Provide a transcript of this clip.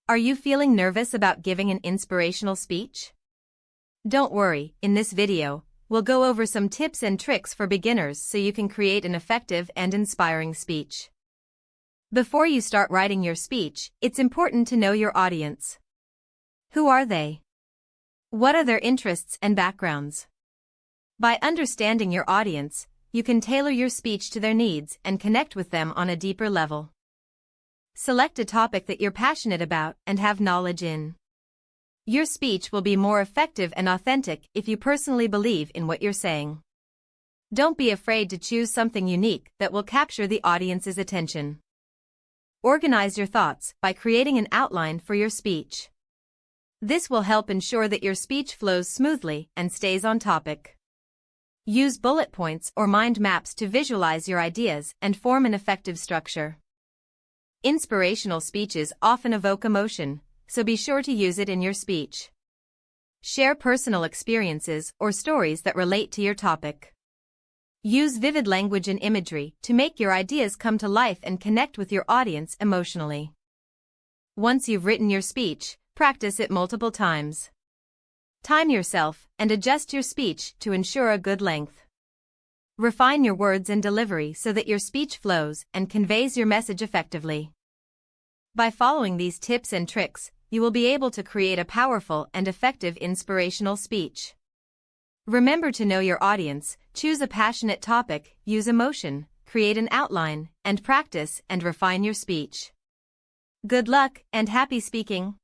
Are you feeling nervous about giving an inspirational speech? Don't worry, in this video, we'll go over some tips and tricks for beginners so you can create an effective and inspiring speech. Before you start writing your speech, it's important to know your audience. Who are they? What are their interests and backgrounds? By understanding your audience, you can tailor your speech to their needs and connect with them on a deeper level. Select a topic that you're passionate about and have knowledge in. Your speech will be more effective and authentic if you personally believe in what you're saying. Don't be afraid to choose something unique that will capture the audience's attention. Organize your thoughts by creating an outline for your speech. This will help ensure that your speech flows smoothly and stays on topic. Use bullet points or mind maps to visualize your ideas and form an effective structure. Inspirational speeches often evoke emotion, so be sure to use it in your speech. Share personal experiences or stories that relate to your topic. Use vivid language and imagery to make your ideas come to life and connect with your audience emotionally. Once you've written your speech, practice it multiple times. Time yourself and adjust your speech to ensure a good length. Refine your words and delivery so that your speech flows and conveys your message effectively. By following these tips and tricks, you will be able to create a powerful and effective inspirational speech. Remember to know your audience, choose a passionate topic, use emotion, create an outline, and practice and refine your speech. Good luck and happy speaking!